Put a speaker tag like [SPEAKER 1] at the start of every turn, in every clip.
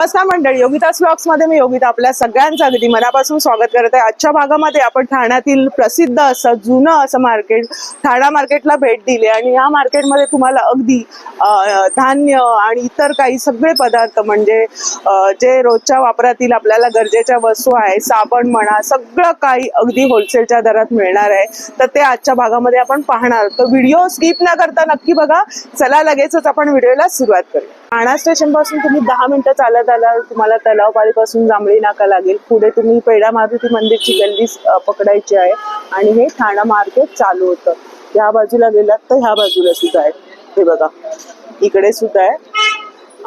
[SPEAKER 1] नमस्कार मंडळी, योगितास व्लॉग्स मध्ये मी योगिता आपल्या सगळ्यांचं अगदी मनापासून स्वागत करत आहे. आजच्या भागामध्ये आपण ठाण्यातील प्रसिद्ध असं जुनं असं मार्केट ठाणा मार्केटला भेट दिली आणि या मार्केटमध्ये तुम्हाला अगदी धान्य आणि इतर काही सगळे पदार्थ म्हणजे जे रोजच्या वापरातील आपल्याला गरजेच्या वस्तू आहे, साबण म्हणा, सगळं काही अगदी होलसेलच्या दरात मिळणार आहे. तर ते आजच्या भागामध्ये आपण पाहणार. तर व्हिडिओ स्किप न करता नक्की बघा. चला लगेचच आपण व्हिडिओला सुरुवात करूया. ठाणा स्टेशन पासून तुम्ही 10 मिनिटं चालत आला तुम्हाला तलावपाळी पासून जांभळी नाका लागेल. पुढे तुम्ही पेडा मारुती मंदिरची गल्ली पकडायची आहे आणि हे ठाणा मार्केट चालू होतं. ह्या बाजूला गेलात तर ह्या बाजूला सुद्धा आहे, हे बघा इकडे सुद्धा आहे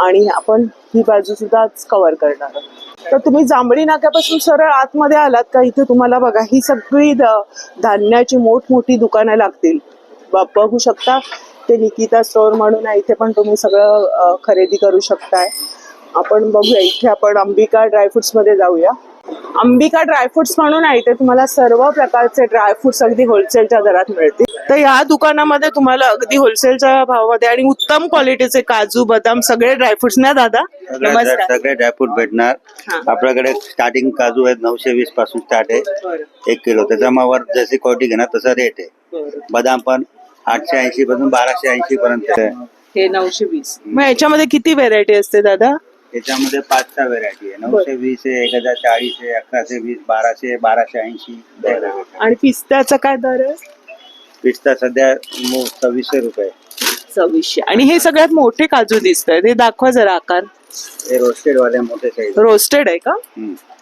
[SPEAKER 1] आणि आपण ही बाजू सुद्धा कव्हर करणार आहोत. तर तुम्ही जांभळी नाक्यापासून सरळ आतमध्ये आलात का इथे तुम्हाला बघा ही सगळी धान्याची मोठमोठी दुकानं लागतील. बघू शकता ते निकिता स्टोअर म्हणून आहे, इथे पण तुम्ही सगळं खरेदी करू शकताय. आपण बघूया इथे आपण अंबिका ड्रायफ्रुट्स मध्ये जाऊया. अंबिका ड्रायफ्रुट्स म्हणून आहे, इथे तुम्हाला सर्व प्रकारचे ड्रायफ्रुट्स अगदी होलसेलच्या दरात मिळतील. तर या दुकानामध्ये तुम्हाला अगदी होलसेलच्या भावामध्ये आणि उत्तम क्वालिटीचे काजू बदाम सगळे ड्रायफ्रुट्स ना दादा. नमस्कार.
[SPEAKER 2] सगळे ड्रायफ्रूट भेटणार आपल्याकडे. स्टार्टिंग काजू आहेत 920 पासून स्टार्ट आहे 1 किलो. त्याच्यावर जशी क्वालिटी घेणार तसा रेट आहे. बदाम पण 880 पासून 1280 पर्यंत.
[SPEAKER 1] हे 920. मग याच्यामध्ये किती व्हेरायटी असते दादा?
[SPEAKER 2] त्याच्यामध्ये 5-6 व्हेरायटी आहे. 920 आहे, 1040 आहे, 1120, 1200, 1280.
[SPEAKER 1] आणि पिस्त्याचा काय दर आहे?
[SPEAKER 2] पिस्ता सध्या 2600 रुपये.
[SPEAKER 1] 2600. आणि हे सगळ्यात मोठे काजू दिसत आहेत, हे दाखवा जरा आकार.
[SPEAKER 2] हे रोस्टेड वाले मोठे साईज.
[SPEAKER 1] रोस्टेड आहे का?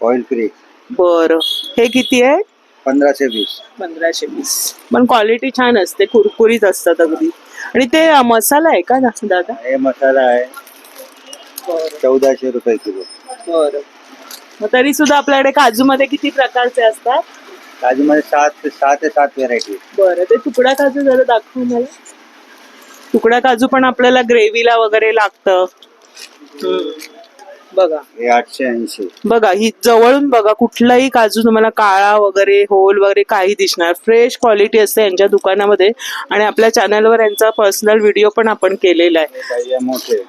[SPEAKER 2] Oil free.
[SPEAKER 1] बरं, हे किती आहे?
[SPEAKER 2] 1520.
[SPEAKER 1] 1520. पण क्वालिटी छान असते, कुरकुरीत असतात अगदी. आणि ते मसाला आहे का दादा?
[SPEAKER 2] हे मसाला आहे 1400 रुपये किलो.
[SPEAKER 1] बरं, मग तरी सुद्धा आपल्याकडे काजू मध्ये किती प्रकारचे असतात?
[SPEAKER 2] काजू मध्ये 6 ते 7 व्हेरायटी.
[SPEAKER 1] बरं, ते तुकडा काजू जरा दाखव मला. तुकडा काजू पण आपल्याला ग्रेव्हीला वगैरे लागतं. बघा
[SPEAKER 2] हे 880.
[SPEAKER 1] बघा ही जवळून बघा, कुठलाही काजू तुम्हाला काळा वगैरे होल वगैरे काही दिसणार. फ्रेश क्वालिटी असते यांच्या दुकानामध्ये आणि आपल्या चॅनलवर यांचा पर्सनल व्हिडिओ पण आपण केलेला आहे.
[SPEAKER 2] मोठे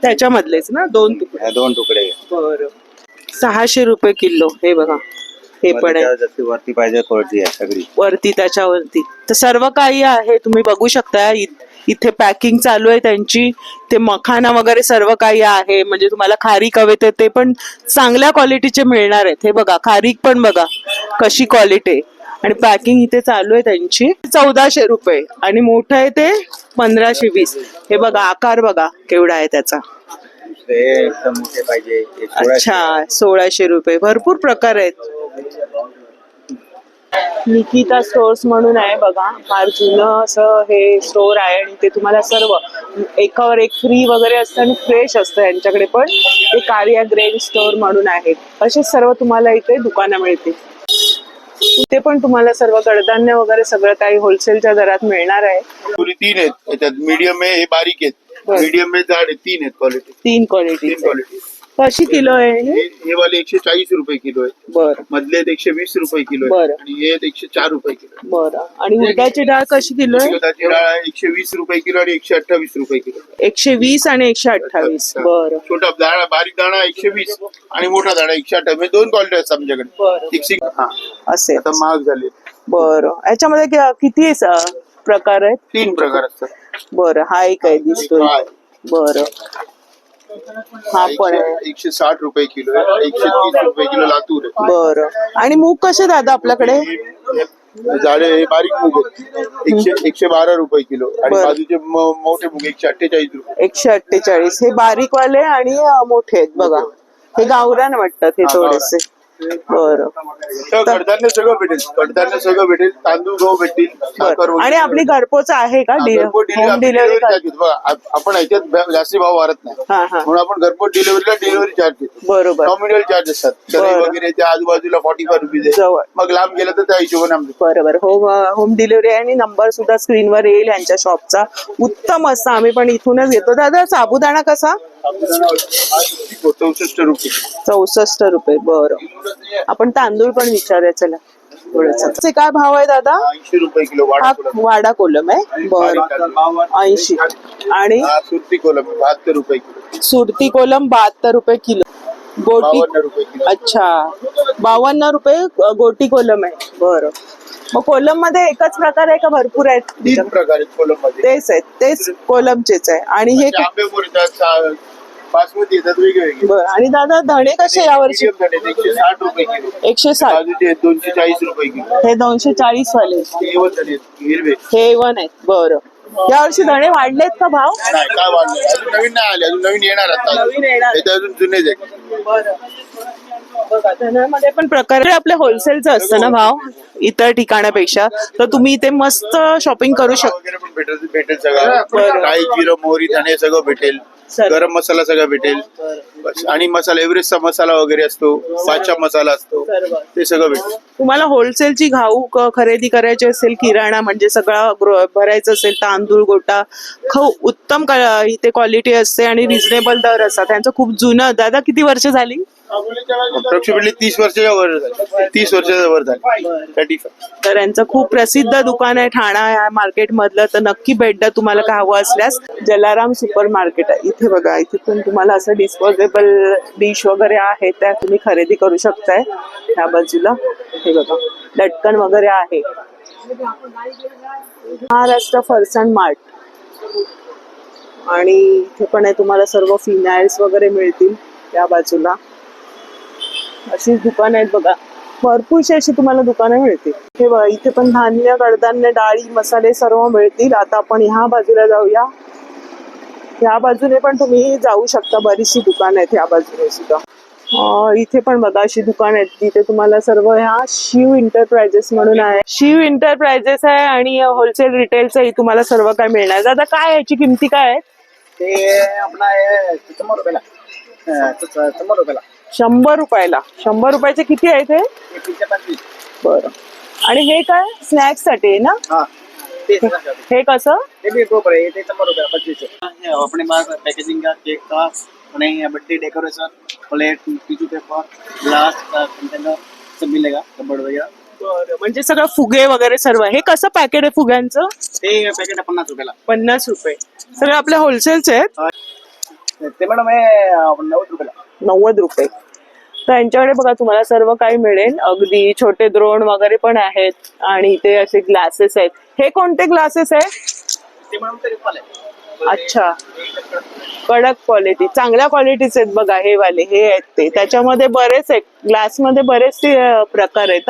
[SPEAKER 1] त्याच्यामधलेच ना 2 तुकडे?
[SPEAKER 2] 2 तुकडे.
[SPEAKER 1] बरं, 600 रुपये किलो. हे बघा हे पण आहे.
[SPEAKER 2] जशी वरती पाहिजे क्वालिटी आहे सगळी
[SPEAKER 1] वरती त्याच्यावरती तर सर्व काही आहे, तुम्ही बघू शकता. इथे पॅकिंग चालू आहे त्यांची. ते मखाना वगैरे सर्व काही आहे. म्हणजे तुम्हाला खारीक हवे तर ते पण चांगल्या क्वालिटीचे मिळणार आहेत. हे बघा खारीक पण बघा कशी क्वालिटी आहे. आणि पॅकिंग इथे चालू आहे त्यांची. 1400 रुपये आणि मोठं आहे ते 1520. हे बघा आकार बघा केवढा आहे त्याचा.
[SPEAKER 2] एकदम मोठे पाहिजे.
[SPEAKER 1] अच्छा, 1600 रुपये. भरपूर प्रकार आहेत. निकिता स्टोअर्स म्हणून आहे बघा, फार जुनं असं हे स्टोअर आहे आणि ते तुम्हाला सर्व एकावर एक फ्री वगैरे असतं आणि फ्रेश असतं यांच्याकडे. पण ते कार्या ग्रेन स्टोअर म्हणून आहे. असे सर्व तुम्हाला इथे दुकानं मिळतील. इथे पण तुम्हाला सर्व कडधान्य वगैरे सगळं काही होलसेलच्या दरात मिळणार आहे.
[SPEAKER 3] 3 आहेत त्याच्यात. मीडियम आहे, हे बारीक आहेत. मीडियम आहे, जाड आहे. 3 आहेत क्वालिटी.
[SPEAKER 1] 3 क्वालिटी.
[SPEAKER 3] क्वालिटी.
[SPEAKER 1] कशी किलो आहे
[SPEAKER 3] हे वाले 140 रुपये किलो आहे.
[SPEAKER 1] बरं.
[SPEAKER 3] मधले 120 रुपये किलो आहे.
[SPEAKER 1] बरं.
[SPEAKER 3] आणि हे 104 रुपये किलो आहे.
[SPEAKER 1] बरं. आणि उडदाची डाळ कशी किलो आहे?
[SPEAKER 3] उडदाची डाळ 120 रुपये किलो आणि 128 रुपये किलो.
[SPEAKER 1] 120 आणि 128. बरं.
[SPEAKER 3] छोटा दाणा, बारीक दाणा 120 आणि मोठा दाणा 128. 2 क्वालिटी असतात आमच्याकडे.
[SPEAKER 1] बरं. असे
[SPEAKER 3] आता महाग झाले.
[SPEAKER 1] बरं. याच्यामध्ये किती प्रकार आहेत?
[SPEAKER 3] 3 प्रकार असतात.
[SPEAKER 1] बरं, हा एक आहे दिसतोय. बरं, हा पण आहे.
[SPEAKER 3] 160 रुपये किलो आहे. 130 रुपये किलो लातूर आहे.
[SPEAKER 1] बरं. आणि मूग कसे दादा आपल्याकडे?
[SPEAKER 3] झाडे हे बारीक मूग आहेत. 112 रुपये किलो आणि बाजूचे मोठे मूग 148 रुपये.
[SPEAKER 1] 148. हे बारीक वाले आणि मोठे आहेत बघा. हे गावरान वाटतात हे थोडेसे. बरं.
[SPEAKER 3] कडधान्य सगळं भेटेल. कडधान्य सगळं भेटेल. तांदूळ गहू भेटतील. साखर
[SPEAKER 1] आणि आपली घरपोच आहे का? Home delivery?
[SPEAKER 3] आपण याच्यात जास्ती भाव वाढत नाही म्हणून आपण घरपोच डिलिव्हरी चार्ज देतो.
[SPEAKER 1] बरोबर.
[SPEAKER 3] नॉमिनल चार्ज असतात. वगैरे त्या आजूबाजूला 45 रुपीज आहे. मग लांब गेलं तर त्या हिशोबाने आमचं.
[SPEAKER 1] बरोबर. होम डिलिव्हरी आणि नंबर सुद्धा स्क्रीनवर येईल यांच्या शॉपचा. उत्तम असतं. आम्ही पण इथूनच घेतो. दादा साबुदाणा कसा?
[SPEAKER 3] 64 रुपये.
[SPEAKER 1] 64 रुपये. बरं. आपण तांदूळ पण विचारूया चला थोडस. काय भाव आहे दादा?
[SPEAKER 3] 80 रुपये किलो.
[SPEAKER 1] वाडा कोलम आहे. बरं, 80. आणि
[SPEAKER 3] सुरती कोलम 72 रुपये किलो.
[SPEAKER 1] सुरती कोलम 72 रुपये किलो. गोटी
[SPEAKER 3] 52 रुपये किलो.
[SPEAKER 1] अच्छा 52 रुपये गोटी कोलम आहे. बरं. मग कोलम मध्ये एकच प्रकार आहे का भरपूर आहेत?
[SPEAKER 3] 3 प्रकार आहेत कोलम मध्ये.
[SPEAKER 1] तेच आहेत, तेच कोलमचेच आहे. आणि हे
[SPEAKER 3] आंबे मोर येतात, बासमती येतात वेगवेगळे.
[SPEAKER 1] बरं. आणि दादा धणे कसे यावर्षी?
[SPEAKER 3] medium धणे 160 रुपये किलो.
[SPEAKER 1] 160.
[SPEAKER 3] बाजूचे 240 रुपये किलो.
[SPEAKER 1] हे 240 वाले
[SPEAKER 3] A1 धणे हिरवे.
[SPEAKER 1] हे वन आहेत. बरं. यावर्षी धणे वाढलेत का भाव?
[SPEAKER 3] नाही काय वाढले, अजून नवीन नाही आले, अजून नवीन येणार आता.
[SPEAKER 1] नवीन येणार.
[SPEAKER 3] हे तर अजून जुनेच आहेत.
[SPEAKER 1] बघा धण्यामध्ये पण प्रकार आपल्या होलसेलचं असतं ना भाव इतर ठिकाणापेक्षा, तर तुम्ही इथे मस्त शॉपिंग करू शकता.
[SPEAKER 3] वगैरे पण भेटेल सगळं. काही जिरं मोहरी धणे सगळं भेटेल.
[SPEAKER 1] सर्व.
[SPEAKER 3] गरम मसाला सगळा भेटेल. बस. आणि मसाला एव्हरेस्टचा मसाला वगैरे असतो, बादशाह मसाला असतो,
[SPEAKER 1] सर्व.
[SPEAKER 3] ते सगळं भेटेल.
[SPEAKER 1] तुम्हाला होलसेलची घाऊक खरेदी करायची असेल, किराणा म्हणजे सगळं भरायचं असेल, तांदूळ गोटा उत्तम इथे क्वालिटी असते आणि रिझनेबल दर असतात. त्यांचं खूप जुनं. दादा किती वर्ष झाली?
[SPEAKER 3] अप्रॉक्सिमेटली 30 वर्षाच्या वर झाली. 30 वर्षाच्या वर झाली. 35.
[SPEAKER 1] तर यांचं खूप प्रसिद्ध दुकान आहे ठाणा या मार्केट मधलं, तर नक्की भेट द्या तुम्हाला काय हवं असल्यास. जलाराम सुपर मार्केट आहे इथे. बघा इथे पण तुम्हाला असं डिस्पोजेबल डिश वगैरे आहे, त्या तुम्ही खरेदी करू शकताय. त्या बाजूला हे बघा लटकन वगैरे आहे. महाराष्ट्र फरसाण मार्ट आणि इथे पण आहे तुम्हाला सर्व फिनाइल्स वगैरे मिळतील. त्या बाजूला अशीच दुकान आहेत बघा, भरपूरशी अशी तुम्हाला दुकानं मिळतील. हे बघा इथे पण धान्य कडधान्य डाळी मसाले सर्व मिळतील. आता आपण ह्या बाजूला जाऊया. ह्या बाजूने पण तुम्ही जाऊ शकता, बरीचशी दुकान आहेत ह्या बाजूने सुद्धा. इथे पण बघा अशी दुकान आहेत तिथे तुम्हाला सर्व ह्या शिव इंटरप्राइजेस म्हणून आहे. शिव इंटरप्राइजेस आहे आणि होलसेल रिटेलचंही तुम्हाला सर्व काय मिळणार. दादा काय याची किमती काय आहेत?
[SPEAKER 4] ते आपला 100 रुपयाला.
[SPEAKER 1] 100 रुपयाला. 100 रुपयाचे किती आहेत हे?
[SPEAKER 4] 25.
[SPEAKER 1] बरं. आणि हे काय स्नॅक्स साठी आहे ना?
[SPEAKER 4] हाँ ते
[SPEAKER 1] हे कसं?
[SPEAKER 4] भी ऊपर है, ये 100 रुपया 25 है. अपने पास पैकेजिंग का, केक का, birthday decoration, plate, tissue paper, glass का कंटेनर सब मिलेगा, कपबोर्ड वगैरह.
[SPEAKER 1] बरं. म्हणजे सगळं फुगे वगैरे सर्व. हे कसं पॅकेट आहे फुग्यांचं?
[SPEAKER 4] ते पैकेट है 50 रुपयाला.
[SPEAKER 1] 50 रुपये. सगळं आपल्या होलसेलचे आहेत.
[SPEAKER 4] ते मॅडम हे 90 रुपयाला.
[SPEAKER 1] 90 रुपये. तर यांच्याकडे बघा तुम्हाला सर्व काही मिळेल. अगदी छोटे द्रोण वगैरे पण आहेत आणि इथे असे ग्लासेस आहेत. हे कोणते ग्लासेस आहे?
[SPEAKER 4] ते मॅडम ते रिफल आहे.
[SPEAKER 1] अच्छा कडक क्वालिटी, चांगल्या क्वालिटीचे आहेत बघा हे वाले. हे आहेत ते. त्याच्यामध्ये बरेच आहेत ग्लासमध्ये बरेचसे प्रकार आहेत.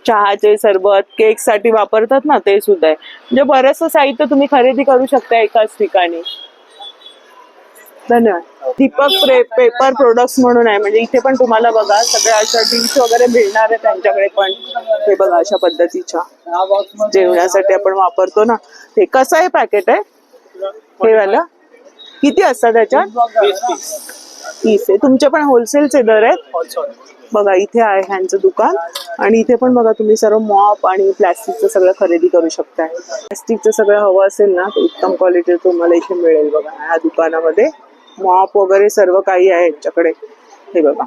[SPEAKER 1] चहाचे सरबत, केक साठी वापरतात ना ते सुद्धा आहे. म्हणजे बरेचसं साहित्य तुम्ही खरेदी करू शकता एकाच ठिकाणी. धन्यवाद. दीपक पेपर प्रोडक्ट्स म्हणून आहे, म्हणजे इथे पण तुम्हाला बघा सगळ्या अशा डिश वगैरे मिळणार आहे त्यांच्याकडे पण. हे बघा अशा पद्धतीच्या जेवणासाठी आपण वापरतो ना ते. कसं आहे पॅकेट आहे हे वाला? किती असतात त्याच्यात? 30 आहे. तुमचे पण होलसेलचे दर आहेत बघा. इथे आहे ह्यांचं दुकान आणि इथे पण बघा तुम्ही सर्व मॉप आणि प्लॅस्टिकचं सगळं खरेदी करू शकताय. प्लॅस्टिकचं सगळं हवं असेल ना तर उत्तम क्वालिटी तुम्हाला इथे मिळेल बघा. ह्या दुकानामध्ये मॉप वगैरे सर्व काही आहे यांच्याकडे. हे बघा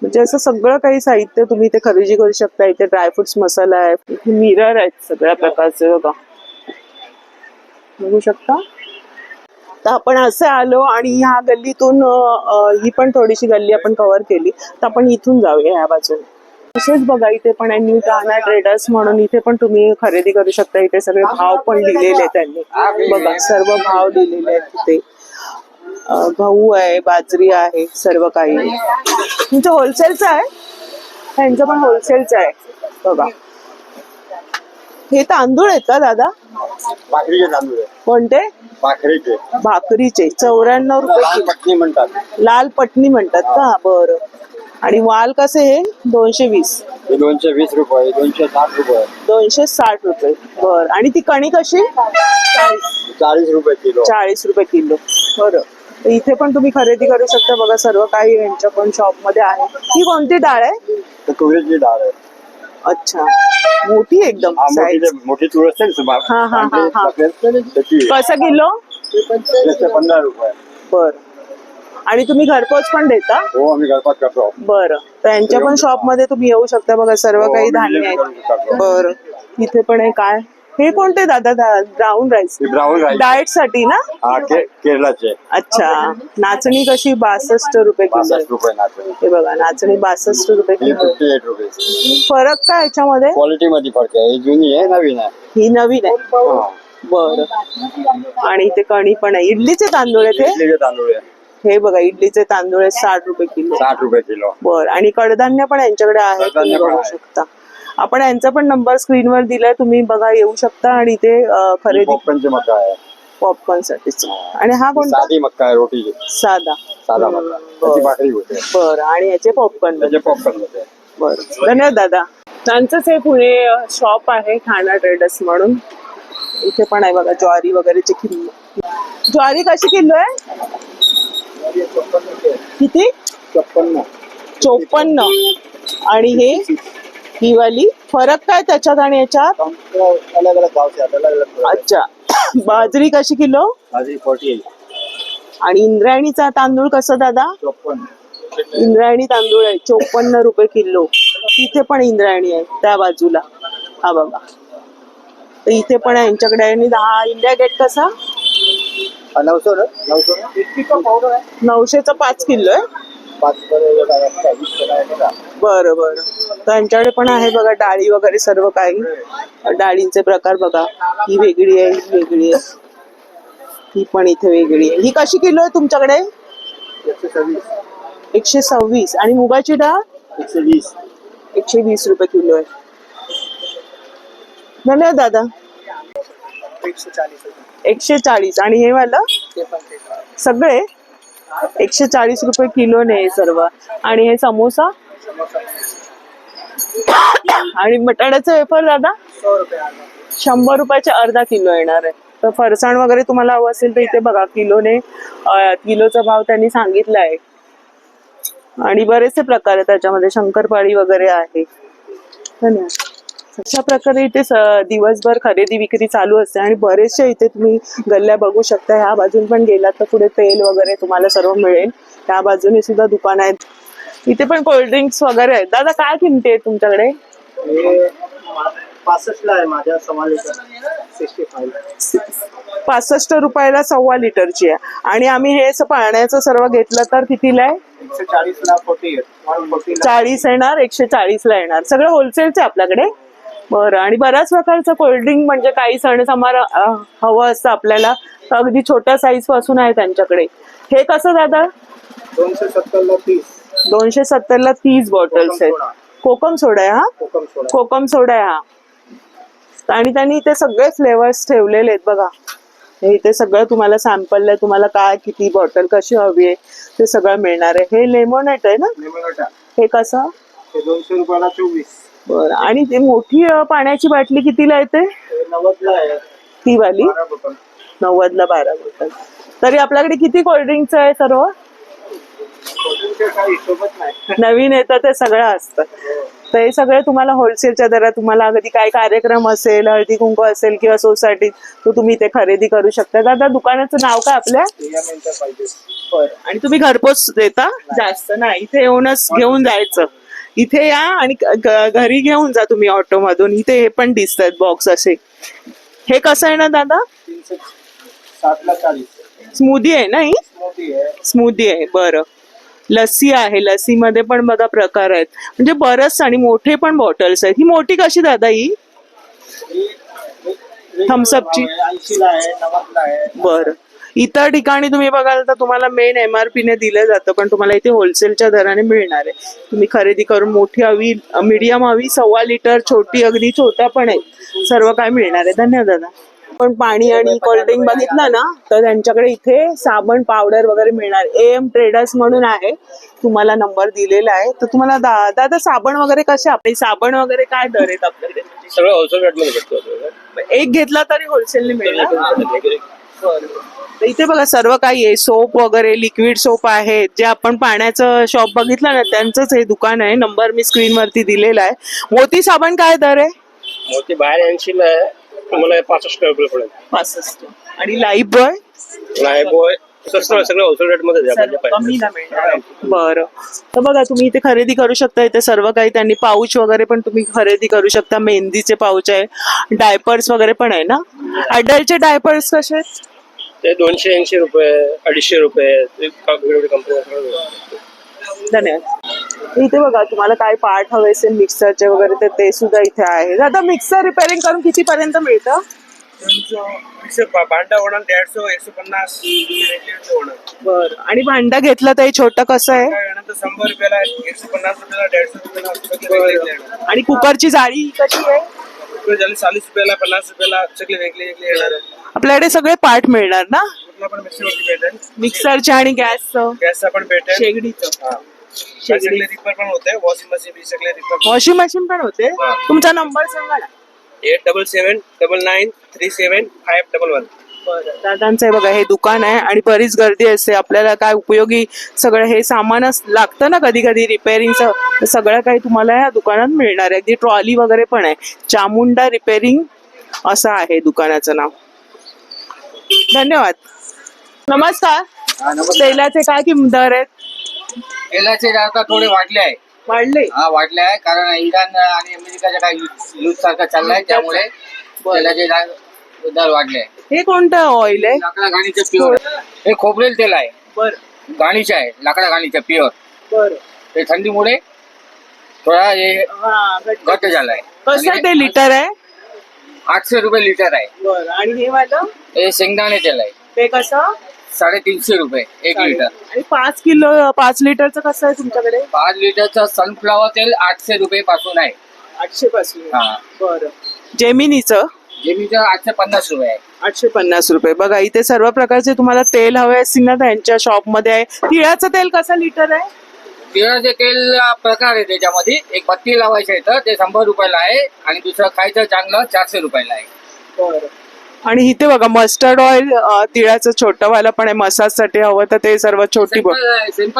[SPEAKER 1] म्हणजे असं सगळं काही साहित्य तुम्ही इथे खरेदी करू शकता. इथे ड्रायफ्रुट्स मसाला आहे, इथे मिरर आहेत सगळ्या प्रकारचे बघा, बघू शकता. तर आपण असे आलो आणि ह्या गल्लीतून ही पण थोडीशी गल्ली आपण कव्हर केली, तर आपण इथून जाऊया ह्या बाजूने. तसेच बघा इथे पण आहे न्यू ठाणा ट्रेडर्स म्हणून. इथे पण तुम्ही खरेदी करू शकता. इथे सगळे भाव पण दिलेले आहेत त्यांनी बघा, सर्व भाव दिलेले आहेत तिथे. गहू आहे, बाजरी आहे, सर्व काही. तुमचं होलसेलचं आहे? त्यांचं पण होलसेलचं आहे बघा. हे तांदूळ आहेत का दादा?
[SPEAKER 3] भाकरीचे तांदूळ आहे.
[SPEAKER 1] कोणते?
[SPEAKER 3] भाकरीचे.
[SPEAKER 1] भाकरीचे 94 रुपये किलो.
[SPEAKER 3] पटणी म्हणतात.
[SPEAKER 1] लाल पटणी म्हणतात का? बरं. आणि वाल कसे हे? 220.
[SPEAKER 3] 220 रुपये, 260 रुपये,
[SPEAKER 1] 260 रुपये. बरं. आणि ती कणी कशी?
[SPEAKER 3] 40 रुपये किलो.
[SPEAKER 1] 40 रुपये किलो. बरं. तर इथे पण तुम्ही खरेदी करू शकता बघा. सर्व काही यांच्या पण शॉप मध्ये आहे. ही कोणती डाळ आहे?
[SPEAKER 3] तुरीची डाळ आहे.
[SPEAKER 1] अच्छा मोठी एकदम साईज.
[SPEAKER 3] मोठी तूर असते
[SPEAKER 1] हा हा हा हा. कसं किलो?
[SPEAKER 3] 15 रुपये.
[SPEAKER 1] बर. आणि तुम्ही घरपोच पण देता?
[SPEAKER 3] हो आम्ही घरपोच करतो.
[SPEAKER 1] बरं. तर यांच्या पण शॉप मध्ये तुम्ही येऊ शकता बघा. सर्व काही धान्य आहेत. बरं. इथे पण आहे काय हे कोणते दादा brown rice
[SPEAKER 5] brown rice
[SPEAKER 1] diet साठी ना?
[SPEAKER 5] हा केरळाचे
[SPEAKER 1] अच्छा. नाचणी कशी 62 रुपये किलो
[SPEAKER 5] 62
[SPEAKER 1] आहे.
[SPEAKER 5] रुपये नाचणी
[SPEAKER 1] हे बघा नाचणी 62 रुपये
[SPEAKER 5] ही
[SPEAKER 1] किलो आहे.
[SPEAKER 5] 58 रुपये
[SPEAKER 1] फरक काय याच्यामध्ये?
[SPEAKER 5] क्वालिटी मध्ये फरक आहे. ही जुनी आहे नवीन आहे.
[SPEAKER 1] ही नवीन आहे.
[SPEAKER 5] हा.
[SPEAKER 1] बरं. आणि इथे कणी पण आहे. इडलीचे तांदूळ आहे ते.
[SPEAKER 5] इडलीचे तांदूळ आहे
[SPEAKER 1] हे बघा इडलीचे तांदूळ आहे 60 रुपये किलो.
[SPEAKER 5] 60 रुपये किलो.
[SPEAKER 1] बरं. आणि कडधान्य पण यांच्याकडे आहे, तुम्ही
[SPEAKER 5] कडधान्य पण
[SPEAKER 1] बघू
[SPEAKER 5] आहे.
[SPEAKER 1] शकता. आपण यांचा पण नंबर स्क्रीनवर दिलाय, तुम्ही बघा येऊ शकता आणि इथे खरेदी
[SPEAKER 5] पॉपकॉर्नची मका आहे.
[SPEAKER 1] पॉपकॉर्न साठीच. आणि हा कोणता?
[SPEAKER 5] साधी मक्का आहे रोटीची.
[SPEAKER 1] साधा.
[SPEAKER 5] साधा मक्का त्याची भाकरी होते.
[SPEAKER 1] बरं. आणि याचे पॉपकॉर्न.
[SPEAKER 5] त्याचे पॉपकॉर्न होते.
[SPEAKER 1] बरं. धन्यवाद दादा. त्यांचंच हे पुणे शॉप आहे ठाणा ट्रेडर्स म्हणून. इथे पण आहे बघा ज्वारी वगैरेची किंमत. ज्वारी कशी किलो आहे? किती? 54. आणि हे ही वाली फरक काय त्याच्यात आणि याच्यात?
[SPEAKER 5] अलग अलग गाव से अलग अलग.
[SPEAKER 1] अच्छा. बाजरी कशी किलो?
[SPEAKER 5] भाजी 48.
[SPEAKER 1] आणि इंद्रायणीचा तांदूळ कसं दादा?
[SPEAKER 5] 54.
[SPEAKER 1] इंद्रायणी तांदूळ आहे 54 रुपये किलो. इथे पण इंद्रायणी आहे त्या बाजूला. हा बघा. तर इथे पण आहे यांच्याकडे. आणि हा इंडिया गेट कसा?
[SPEAKER 5] 900 ना 900
[SPEAKER 1] 900चा 5 किलो आहे.
[SPEAKER 5] 5
[SPEAKER 1] बरं बरं. तर यांच्याकडे पण आहे बघा डाळी वगैरे सर्व काही. डाळींचे प्रकार बघा. ही वेगळी आहे, ही वेगळी आहे, ही पण इथे वेगळी आहे. ही कशी किलो आहे तुमच्याकडे? 126. आणि मुगाची डाळ
[SPEAKER 5] 120.
[SPEAKER 1] 120 रुपये किलो आहे. धन्यवाद दादा. 140. आणि हे वाला सगळे 140 रुपये किलोने हे सर्व. आणि हे समोसा आणि बटाट्याचं वेफर दादा 100 रुपयाचे अर्धा किलो येणार आहे. तर फरसाण वगैरे तुम्हाला हवं असेल तर इथे बघा किलोने किलोचा भाव त्यांनी सांगितला आहे. आणि बरेचसे प्रकार आहेत त्याच्यामध्ये. शंकरपाळी वगैरे आहे. धन्यवाद. अशा प्रकारे इथे दिवसभर खरेदी विक्री चालू असते. आणि बरेचसे इथे तुम्ही गल्ल्या बघू शकता. ह्या बाजून पण गेलात तर पुढे तेल वगैरे तुम्हाला सर्व मिळेल. त्या बाजूने सुद्धा दुकान आहेत. इथे पण कोल्ड्रिंक्स वगैरे आहेत. दादा काय किमती आहे तुमच्याकडे?
[SPEAKER 4] 65 ला आहे माझ्या 1.25 लिटर 65.
[SPEAKER 1] 65 रुपयाला 1.25 लिटरची आहे. आणि आम्ही हे असं पाण्याचं सर्व घेतलं तर कितीला आहे?
[SPEAKER 4] 140 ला 48.
[SPEAKER 1] 40 येणार, 140 ला येणार. सगळं होलसेलचं आहे आपल्याकडे. बरं. आणि बऱ्याच प्रकारचं कोल्ड्रिंक म्हणजे काही सण समारंभ हवं असतं आपल्याला तर अगदी छोट्या साईज पासून आहे त्यांच्याकडे. हे कसं दादा?
[SPEAKER 4] 270 ला 30.
[SPEAKER 1] 270 ला 30 बॉटल्स आहेत. कोकम सोडा आहे हा. कोकम सोडा आहे हा. आणि त्यांनी इथे सगळे फ्लेवर्स ठेवलेले आहेत बघा. हे इथे सगळं तुम्हाला सॅम्पल आहे. तुम्हाला काय किती बॉटल कशी हवी आहे ते सगळं मिळणार आहे. हे लेमोनेट आहे ना? हे कसं?
[SPEAKER 4] 200 रुपयाला 24.
[SPEAKER 1] बरं. आणि ती मोठी पाण्याची बाटली कितीला येते?
[SPEAKER 4] 90 ला आहे.
[SPEAKER 1] ती वाली
[SPEAKER 4] 12 बॉटल.
[SPEAKER 1] 90 ला 12 बॉटल. तरी आपल्याकडे किती कोल्ड्रिंकचं आहे सर्व?
[SPEAKER 4] काही हिशोबच नाही.
[SPEAKER 1] नवीन येतं ते सगळं असतं. तर हे सगळे तुम्हाला होलसेलच्या दरात. तुम्हाला अगदी काय कार्यक्रम असेल, हळदी कुंकू असेल किंवा सोसायटीत तर तुम्ही इथे खरेदी करू शकता. दादा दुकानाचं नाव काय आपल्या? आणि तुम्ही घरपोच देता? जास्त नाही, इथे येऊनच घेऊन जायचं. इथे या आणि घरी घेऊन जा तुम्ही ऑटो मधून. इथे हे पण दिसतात बॉक्स असे. हे कसं आहे ना दादा?
[SPEAKER 4] 360 ला 40.
[SPEAKER 1] स्मूदी आहे ना ही?
[SPEAKER 4] मोठी आहे.
[SPEAKER 1] स्मूदी आहे. बरं. लस्सी आहे. लस्सी मध्ये पण बघा प्रकार आहेत. म्हणजे बरंच. आणि मोठे पण बॉटल्स आहेत. ही मोठी कशी दादा? ही थम्सअपची
[SPEAKER 4] 80 ला आहे, 90 ला आहे.
[SPEAKER 1] बरं. इतर ठिकाणी तुम्ही बघाल तर तुम्हाला मेन MRP ने दिलं जातं, पण तुम्हाला इथे होलसेलच्या दराने मिळणार आहे. तुम्ही खरेदी करून मोठी हवी, मीडियम हवी 1.25 लिटर, छोटी अगदी छोट्या पण आहेत. सर्व काय मिळणार आहे. धन्यवाद दादा. पण पाणी आणि कोल्ड्रिंक बघितलं ना तर त्यांच्याकडे इथे साबण पावडर वगैरे मिळणार. AM ट्रेडर्स म्हणून आहे. तुम्हाला नंबर दिलेला आहे. तर तुम्हाला दादा साबण वगैरे कसे? आपले साबण वगैरे काय दर आहेत आपल्याकडे?
[SPEAKER 5] सगळं होलसेल रेटमध्ये भेटतो.
[SPEAKER 1] एक घेतला तरी होलसेलने मिळणार. तर इथे बघा सर्व काही आहे. सोप वगैरे, लिक्विड सोप आहे. जे आपण पाण्याचं शॉप बघितलं ना त्यांचंच हे दुकान आहे. नंबर मी स्क्रीन वरती दिलेला आहे. मोती साबण काय दर आहे?
[SPEAKER 5] मोठी बाहेर 80 ला आहे, तुम्हाला 65 रुपये पडेल.
[SPEAKER 1] 65. आणि लाईफ बॉय?
[SPEAKER 5] लाईफ बॉय स्वस्त सगळं होलसेल रेट मध्ये द्या म्हणजे
[SPEAKER 1] कमीला मिळणार. बरं, तर बघा तुम्ही इथे खरेदी करू शकता. इथे सर्व काही त्यांनी पाऊच वगैरे पण तुम्ही खरेदी करू शकता. मेहंदीचे पाऊच आहे, डायपर्स वगैरे पण आहे ना. अडल्टचे डायपर्स कसे आहेत?
[SPEAKER 5] ते 280 रुपये 250 रुपये वेगवेगळी कंपनी.
[SPEAKER 1] धन्यवाद. इथे बघा तुम्हाला काय पार्ट हवे असेल मिक्सरचे वगैरे तर ते सुद्धा इथे आहे. आता मिक्सर रिपेअरिंग करून किती पर्यंत मिळतं?
[SPEAKER 5] भांडा होणार 150 150 होणार.
[SPEAKER 1] बरं, आणि भांडं घेतलं तर हे छोटं कसं आहे?
[SPEAKER 5] 100 रुपयाला 150 रुपयाला 150 रुपयाला.
[SPEAKER 1] आणि कुकरची जाळी कशी आहे?
[SPEAKER 5] 40 रुपयाला 50 रुपयाला सगळे वेगळे येणार.
[SPEAKER 1] आपल्याकडे सगळे पार्ट मिळणार ना,
[SPEAKER 5] पण मिक्सरवरती भेटेल,
[SPEAKER 1] मिक्सरचे आणि गॅसचं,
[SPEAKER 5] गॅसचा पण भेटेल,
[SPEAKER 1] शेगडीचं.
[SPEAKER 5] सगळे रिपर पण होते, वॉशिंग मशीन बी सगळे रिपर.
[SPEAKER 1] वॉशिंग मशीन पण होते. तुमचा नंबर सांगा ना.
[SPEAKER 5] 8779937511.
[SPEAKER 1] बरं, दादांचं आहे बघा हे दुकान आहे आणि बरीच गर्दी असते. आपल्याला काय उपयोगी सगळं हे सामानच लागतं ना कधी कधी रिपेअरिंगचं, तर सगळं काही तुम्हाला या दुकानात मिळणार आहे. अगदी ट्रॉली वगैरे पण आहे. चामुंडा रिपेअरिंग असं आहे दुकानाचं नाव. धन्यवाद. नमस्कार. तेलाचे काय किंमत दर आहेत?
[SPEAKER 6] तेलाचे आता थोडे वाढले आहे.
[SPEAKER 1] वाढले?
[SPEAKER 6] वाढले आहे कारण इराण आणि अमेरिकाचा काय युद्ध सारखा चाललाय त्यामुळे तेलाचे दर वाढले आहे.
[SPEAKER 1] हे कोणतं ऑइल आहे?
[SPEAKER 6] लाकडा घाणीचं प्युअर. हे खोबरेल तेल आहे.
[SPEAKER 1] बरं
[SPEAKER 6] घाणीचं आहे, लाकडा घाणीचं प्युअर.
[SPEAKER 1] बरं.
[SPEAKER 6] ते थंडीमुळे थोडा हे
[SPEAKER 1] हा,
[SPEAKER 6] घट झालाय.
[SPEAKER 1] कसं ते लिटर आहे?
[SPEAKER 6] 800 रुपये लिटर आहे.
[SPEAKER 1] बरं, आणि हे वालं
[SPEAKER 6] हे शेंगदाणे तेल आहे.
[SPEAKER 1] ते कसं?
[SPEAKER 6] 350 रुपये 1 लिटर.
[SPEAKER 1] आणि 5 लिटरचं कसं आहे तुमच्याकडे?
[SPEAKER 6] 5 लिटरचं सनफ्लॉवर तेल 800 रुपये पासून आहे.
[SPEAKER 1] 800 पासून.
[SPEAKER 6] हा.
[SPEAKER 1] बरं. जेमिनीचं
[SPEAKER 6] जेमीचं 850 रुपये आहे.
[SPEAKER 1] 850 रुपये. बघा इथे सर्व प्रकारचे तुम्हाला तेल हवे असतील ना त्यांच्या शॉप मध्ये आहे. तिळाचं तेल कसं लिटर आहे?
[SPEAKER 6] तिळाचे तेल प्रकार आहे त्याच्यामध्ये. एक बत्ती लावायचं आहे ते 100 रुपयाला आहे आणि दुसरं खायचं चांगलं 400 रुपयाला आहे.
[SPEAKER 1] बरं. आणि इथे बघा मस्टर्ड ऑइल तिळाचं छोटं वाला पण आहे. मसाज साठी हवं तर ते सर्व छोटी
[SPEAKER 6] सिंपल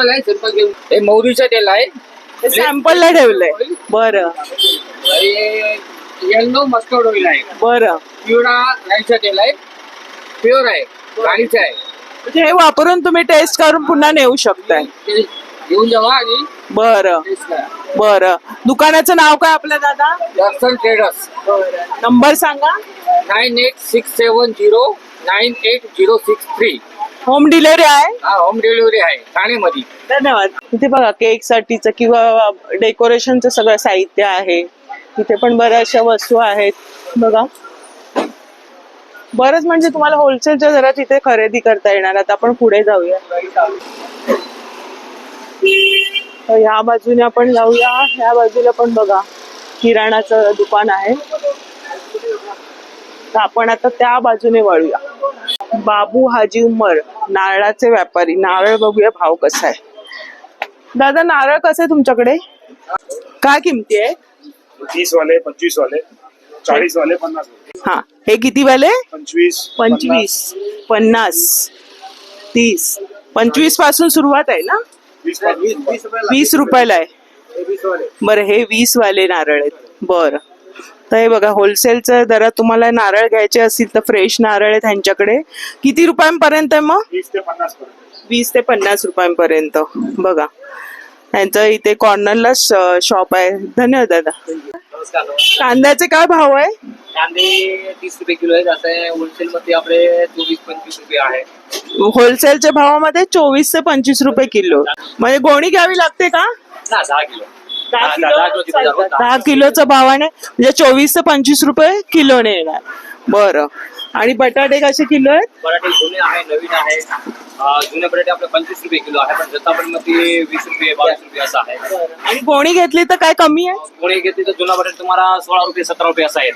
[SPEAKER 6] आहे सिंपल घेऊन. हे मोहरीचं तेल आहे.
[SPEAKER 1] सॅम्पलला ठेवलंय. बरं
[SPEAKER 6] येल्लो मस्टर्ड ऑइल आहे.
[SPEAKER 1] बरं.
[SPEAKER 6] पिवळा राईचं तेल आहे. प्युअर आहे, गाडीचं आहे.
[SPEAKER 1] म्हणजे हे वापरून तुम्ही टेस्ट करून पुन्हा नेऊ शकताय.
[SPEAKER 6] ते घेऊन जावा आणि
[SPEAKER 1] बरं
[SPEAKER 6] टेस्ट करा.
[SPEAKER 1] बरं. दुकानाचं नाव काय आपलं दादा?
[SPEAKER 6] Johnson traders.
[SPEAKER 1] नंबर सांगा.
[SPEAKER 6] 9867098063.
[SPEAKER 1] होम डिलिव्हरी आहे?
[SPEAKER 6] हा, होम डिलिव्हरी आहे ठाणेमध्ये.
[SPEAKER 1] धन्यवाद. इथे बघा केक साठीचं किंवा डेकोरेशनचं सगळं साहित्य आहे. इथे पण बऱ्याचशा वस्तू आहेत बघा. बरंच म्हणजे तुम्हाला होलसेलच्या दरात इथे खरेदी करता येणार. आता आपण पुढे जाऊया. तर ह्या बाजूने आपण जाऊया. ह्या बाजूला पण बघा किराणाचं दुकान आहे. तर आपण आता त्या बाजूने वळूया. बाबू हाजी उमर नारळाचे व्यापारी. नारळ बघूया भाव कसा आहे. दादा नारळ कसं आहे तुमच्याकडे? काय किमती आहे?
[SPEAKER 5] 30 वाले 25 वाले 40 वाले 50 वाले.
[SPEAKER 1] हा, हे किती वाले?
[SPEAKER 5] 25
[SPEAKER 1] 25 50 30 25 पासून सुरुवात आहे ना? 20 रुपयाला आहे. बरं, हे 20 वाले नारळ आहेत. बरं, तर हे बघा होलसेलच्या दरात तुम्हाला नारळ घ्यायचे असतील तर फ्रेश नारळ आहेत त्यांच्याकडे. किती रुपयांपर्यंत आहे मग?
[SPEAKER 5] 20 ते 50 पर्यंत.
[SPEAKER 1] 20 ते 50 रुपयांपर्यंत. बघा त्यांचं इथे कॉर्नरला शॉप आहे. धन्यवाद दादा. कांद्याचे काय भाव आहे?
[SPEAKER 6] कांदे 30 रुपये किलो आहेत. असं होलसेल मध्ये आपले 24-25 रुपये आहे.
[SPEAKER 1] होलसेलच्या भावामध्ये 24 ते 25 रुपये किलो. म्हणजे गोणी घ्यावी लागते का?
[SPEAKER 6] 10 किलो.
[SPEAKER 1] 10 किलोच्या भावाने म्हणजे 24 ते 25 रुपये किलोने येणार. बरं, आणि बटाटे कसे किलो आहेत?
[SPEAKER 6] बटाटे जुने आहे, नवीन आहे. जुने बटाटे आपले 25 रुपये किलो आहे, पण जतापण मध्ये 20 रुपये 22 रुपये असं आहे.
[SPEAKER 1] आणि गोणी घेतली तर काय कमी आहे?
[SPEAKER 6] कोणी घेतली तर जुना बटाटे तुम्हाला 16 रुपये 17 रुपये असं आहेत.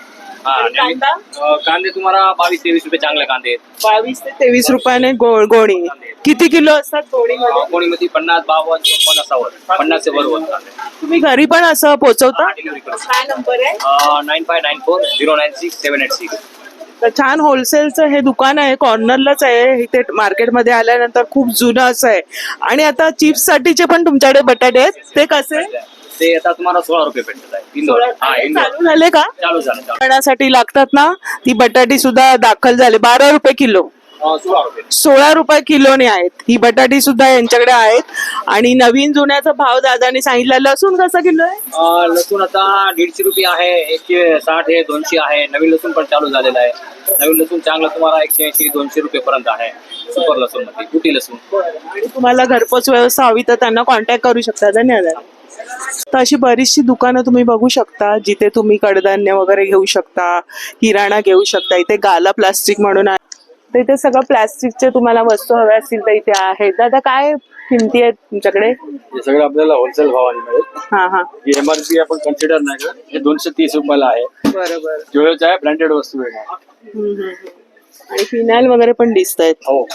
[SPEAKER 1] कांदा?
[SPEAKER 6] कांदे तुम्हाला 22-23 रुपये चांगले कांदे आहेत.
[SPEAKER 1] 22 ते 23 रुपयाने गोणी. किती किलो असतात गोणीमध्ये?
[SPEAKER 6] कोणीमध्ये 50, 52, 54 असावर 50 बरोबर कांदे.
[SPEAKER 1] तुम्ही घरी पण असं पोहोचवता?
[SPEAKER 6] डिलिव्हरी करू.
[SPEAKER 1] काय नंबर आहे?
[SPEAKER 6] 9594096786.
[SPEAKER 1] तर छान होलसेलचं हे दुकान आहे. कॉर्नरलाच आहे. इथे मार्केटमध्ये आल्यानंतर खूप जुनं असं आहे. आणि आता चिप्स साठीचे पण तुमच्याकडे बटाटे आहेत. ते कसे?
[SPEAKER 6] ते आता तुम्हाला 16 रुपये भेटत आहे. इंदोर. हा, इंदोर
[SPEAKER 1] चालू झाले का?
[SPEAKER 6] चालू झालं.
[SPEAKER 1] साठी लागतात ना ती बटाटी सुद्धा दाखल झाले. 12 रुपये किलो.
[SPEAKER 4] ₹16.
[SPEAKER 1] 16 रुपये किलोने आहेत. ही बटाटी सुद्धा यांच्याकडे आहेत. आणि नवीन जुन्याचा भाव दादाने सांगितला. लसूण कसा किलो आहे?
[SPEAKER 6] लसूण आता 150 रुपये आहे, 160 आहे, 200 आहे. नवीन लसूण पण चालू झालेला आहे. नवीन लसूण चांगला तुम्हाला 180-200 रुपये पर्यंत आहे. सुपर लसूण मध्ये गुटी लसूण.
[SPEAKER 1] आणि तुम्हाला घरपोच व्यवस्था हवी तर त्यांना कॉन्टॅक्ट करू शकता. धन्यवाद. तर अशी बरीचशी दुकानं तुम्ही बघू शकता जिथे तुम्ही कडधान्य वगैरे घेऊ शकता, किराणा घेऊ शकता. इथे गाला प्लास्टिक म्हणून आहे. तर इथे सगळं प्लास्टिकचे तुम्हाला वस्तू हव्या असतील तर इथे आहेत. दादा काय किमती आहेत तुमच्याकडे?
[SPEAKER 5] हे सगळं आपल्याला होलसेल भावाने मिळेल.
[SPEAKER 1] हा हा,
[SPEAKER 5] MRP आपण कन्सिडर नाही करत. हे 230 रुपयाला आहे.
[SPEAKER 1] बरोबर.
[SPEAKER 5] ज्वेलर्स आहे, ब्रँडेड वस्तू आहे.
[SPEAKER 1] आणि फिनाईल वगैरे पण दिसत आहेत.
[SPEAKER 5] हो,